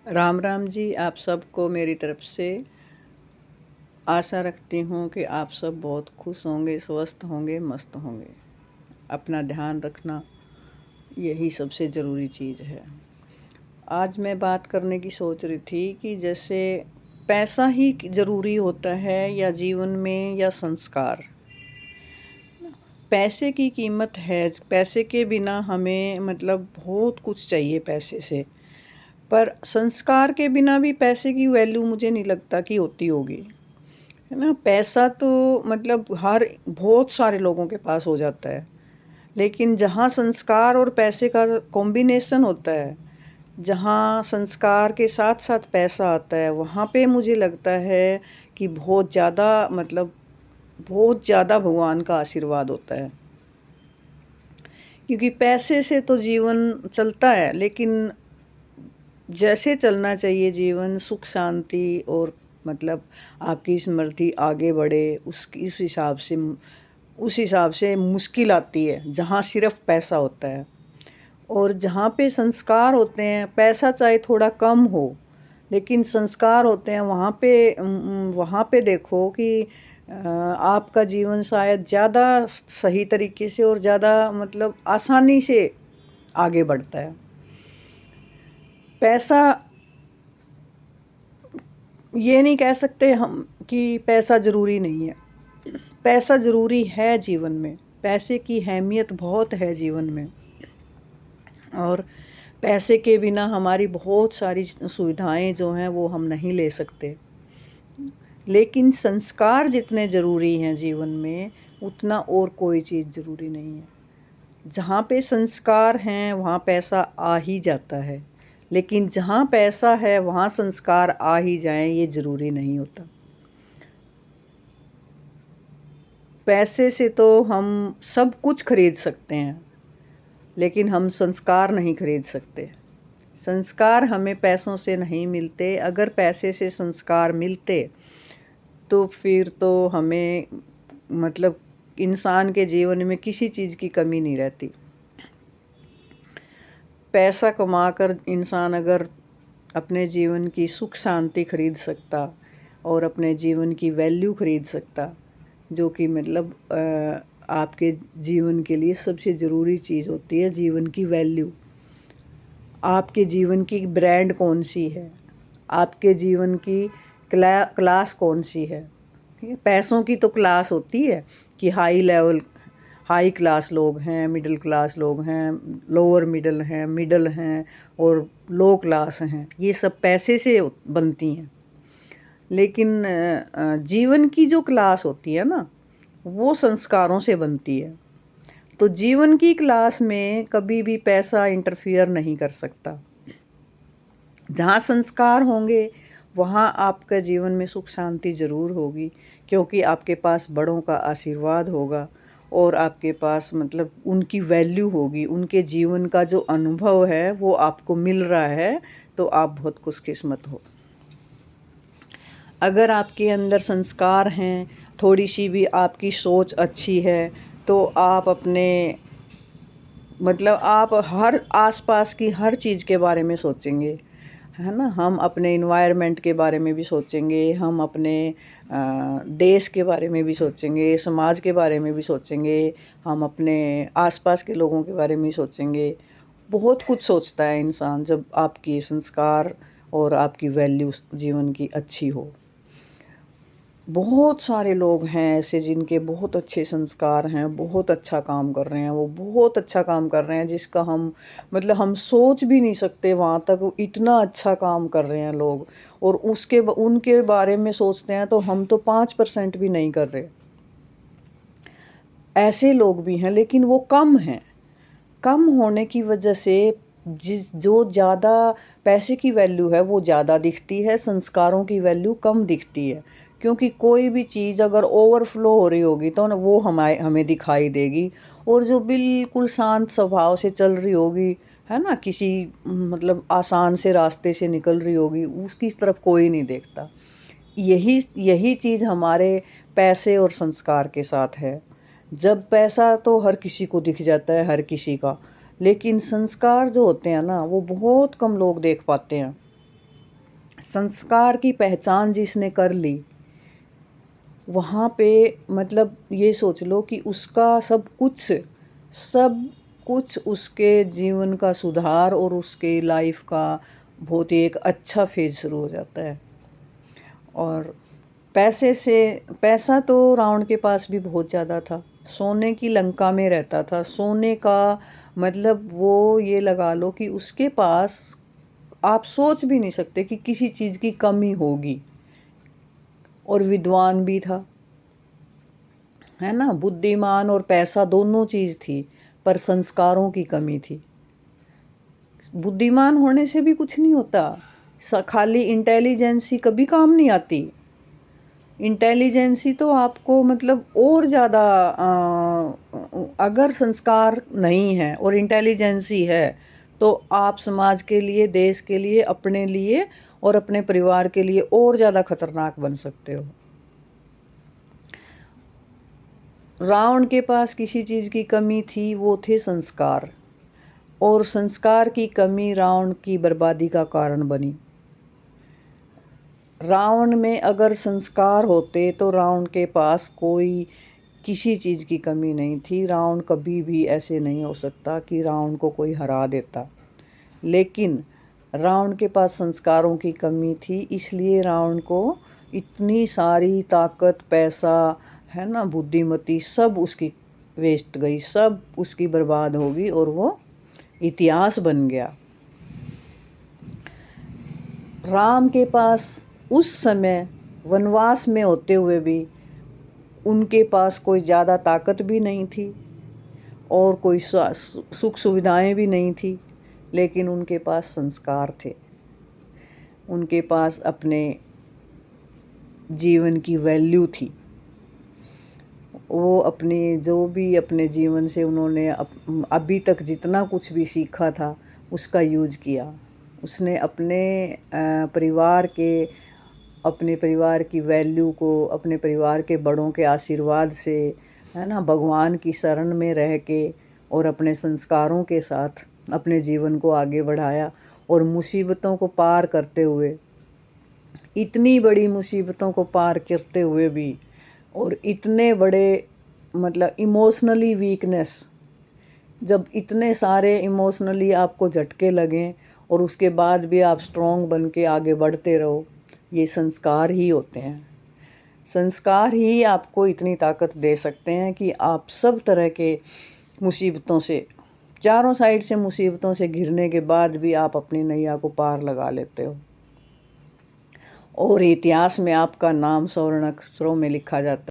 राम राम जी। आप सबको मेरी तरफ से आशा रखती हूँ कि आप सब बहुत खुश होंगे, स्वस्थ होंगे, मस्त होंगे। अपना ध्यान रखना यही सबसे ज़रूरी चीज़ है। आज मैं बात करने की सोच रही थी कि जैसे पैसा ही ज़रूरी होता है या जीवन में या संस्कार। पैसे की कीमत है, पैसे के बिना हमें मतलब बहुत कुछ चाहिए पैसे से, पर संस्कार के बिना भी पैसे की वैल्यू मुझे नहीं लगता कि होती होगी, है ना। पैसा तो मतलब हर बहुत सारे लोगों के पास हो जाता है, लेकिन जहाँ संस्कार और पैसे का कॉम्बिनेशन होता है, जहाँ संस्कार के साथ साथ पैसा आता है, वहाँ पे मुझे लगता है कि बहुत ज़्यादा मतलब बहुत ज़्यादा भगवान का आशीर्वाद होता है। क्योंकि पैसे से तो जीवन चलता है, लेकिन जैसे चलना चाहिए जीवन सुख शांति और मतलब आपकी स्मृति आगे बढ़े, उस हिसाब से मुश्किल आती है जहाँ सिर्फ पैसा होता है। और जहाँ पे संस्कार होते हैं, पैसा चाहे थोड़ा कम हो लेकिन संस्कार होते हैं, वहाँ पे देखो कि आपका जीवन शायद ज़्यादा सही तरीके से और ज़्यादा मतलब आसानी से आगे बढ़ता है। पैसा ये नहीं कह सकते हम कि पैसा ज़रूरी नहीं है। पैसा ज़रूरी है जीवन में, पैसे की अहमियत बहुत है जीवन में। और पैसे के बिना हमारी बहुत सारी सुविधाएं जो हैं वो हम नहीं ले सकते। लेकिन संस्कार जितने ज़रूरी हैं जीवन में, उतना और कोई चीज़ ज़रूरी नहीं है। जहाँ पे संस्कार हैं वहाँ पैसा आ ही जाता है, लेकिन जहाँ पैसा है वहाँ संस्कार आ ही जाएं ये ज़रूरी नहीं होता। पैसे से तो हम सब कुछ खरीद सकते हैं, लेकिन हम संस्कार नहीं खरीद सकते। संस्कार हमें पैसों से नहीं मिलते। अगर पैसे से संस्कार मिलते तो फिर तो हमें मतलब इंसान के जीवन में किसी चीज़ की कमी नहीं रहती। पैसा कमाकर इंसान अगर अपने जीवन की सुख शांति खरीद सकता और अपने जीवन की वैल्यू खरीद सकता, जो कि मतलब आपके जीवन के लिए सबसे ज़रूरी चीज़ होती है, जीवन की वैल्यू। आपके जीवन की ब्रांड कौन सी है, आपके जीवन की क्लास कौन सी है। ठीक है, पैसों की तो क्लास होती है कि हाई क्लास लोग हैं, मिडिल क्लास लोग हैं, लोअर मिडिल हैं, मिडल हैं और लो क्लास हैं। ये सब पैसे से बनती हैं। लेकिन जीवन की जो क्लास होती है ना, वो संस्कारों से बनती है। तो जीवन की क्लास में कभी भी पैसा इंटरफियर नहीं कर सकता। जहाँ संस्कार होंगे वहाँ आपका जीवन में सुख शांति ज़रूर होगी, क्योंकि आपके पास बड़ों का आशीर्वाद होगा और आपके पास मतलब उनकी वैल्यू होगी। उनके जीवन का जो अनुभव है वो आपको मिल रहा है, तो आप बहुत खुशकिस्मत हो। अगर आपके अंदर संस्कार हैं, थोड़ी सी भी आपकी सोच अच्छी है, तो आप अपने मतलब आप हर आसपास की हर चीज़ के बारे में सोचेंगे, है ना। हम अपने इन्वायरमेंट के बारे में भी सोचेंगे, हम अपने देश के बारे में भी सोचेंगे, समाज के बारे में भी सोचेंगे, हम अपने आसपास के लोगों के बारे में भी सोचेंगे। बहुत कुछ सोचता है इंसान जब आपकी संस्कार और आपकी वैल्यू जीवन की अच्छी हो। बहुत सारे लोग हैं ऐसे जिनके बहुत अच्छे संस्कार हैं, बहुत अच्छा काम कर रहे हैं, वो बहुत अच्छा काम कर रहे हैं जिसका हम मतलब हम सोच भी नहीं सकते वहाँ तक, वो इतना अच्छा काम कर रहे हैं लोग। और उनके बारे में सोचते हैं तो हम तो 5% भी नहीं कर रहे। ऐसे लोग भी हैं, लेकिन वो कम हैं। कम होने की वजह से जो ज़्यादा पैसे की वैल्यू है वो ज़्यादा दिखती है, संस्कारों की वैल्यू कम दिखती है। क्योंकि कोई भी चीज़ अगर ओवरफ्लो हो रही होगी तो ना वो हमें दिखाई देगी, और जो बिल्कुल शांत स्वभाव से चल रही होगी, है ना, किसी मतलब आसान से रास्ते से निकल रही होगी, उसकी तरफ कोई नहीं देखता। यही यही चीज़ हमारे पैसे और संस्कार के साथ है। जब पैसा तो हर किसी को दिख जाता है, हर किसी का, लेकिन संस्कार जो होते हैं ना वो बहुत कम लोग देख पाते हैं। संस्कार की पहचान जिसने कर ली, वहाँ पे मतलब ये सोच लो कि उसका सब कुछ उसके जीवन का सुधार और उसके लाइफ का बहुत ही एक अच्छा फेज शुरू हो जाता है। और पैसा तो रावण के पास भी बहुत ज़्यादा था, सोने की लंका में रहता था। सोने का मतलब वो ये लगा लो कि उसके पास आप सोच भी नहीं सकते कि किसी चीज़ की कमी होगी। और विद्वान भी था, है ना, बुद्धिमान और पैसा दोनों चीज़ थी, पर संस्कारों की कमी थी। बुद्धिमान होने से भी कुछ नहीं होता, खाली इंटेलिजेंसी कभी काम नहीं आती। इंटेलिजेंसी तो आपको मतलब और ज़्यादा, अगर संस्कार नहीं है और इंटेलिजेंसी है तो आप समाज के लिए, देश के लिए, अपने लिए और अपने परिवार के लिए और ज़्यादा खतरनाक बन सकते हो। रावण के पास किसी चीज़ की कमी थी, वो थे संस्कार, और संस्कार की कमी रावण की बर्बादी का कारण बनी। रावण में अगर संस्कार होते तो रावण के पास कोई किसी चीज़ की कमी नहीं थी। रावण कभी भी ऐसे नहीं हो सकता कि रावण को कोई हरा देता, लेकिन रावण के पास संस्कारों की कमी थी, इसलिए रावण को इतनी सारी ताकत, पैसा, है ना, बुद्धिमती, सब उसकी वेस्ट गई, सब उसकी बर्बाद हो गई और वो इतिहास बन गया। राम के पास उस समय वनवास में होते हुए भी उनके पास कोई ज़्यादा ताकत भी नहीं थी और कोई सुख सुविधाएं भी नहीं थी, लेकिन उनके पास संस्कार थे। उनके पास अपने जीवन की वैल्यू थी। वो जो भी अपने जीवन से उन्होंने अभी तक जितना कुछ भी सीखा था उसका यूज़ किया। उसने अपने परिवार की वैल्यू को, अपने परिवार के बड़ों के आशीर्वाद से, है ना, भगवान की शरण में रह के और अपने संस्कारों के साथ अपने जीवन को आगे बढ़ाया। और मुसीबतों को पार करते हुए, इतनी बड़ी मुसीबतों को पार करते हुए भी, और इतने बड़े मतलब इमोशनली वीकनेस, जब इतने सारे इमोशनली आपको झटके लगें और उसके बाद भी आप स्ट्रॉन्ग बन के आगे बढ़ते रहो, ये संस्कार ही होते हैं। संस्कार ही आपको इतनी ताकत दे सकते हैं कि आप सब तरह के मुसीबतों से, चारों साइड से मुसीबतों से घिरने के बाद भी आप अपनी नैया को पार लगा लेते हो और इतिहास में आपका नाम स्वर्ण अक्षरों में लिखा जाता है।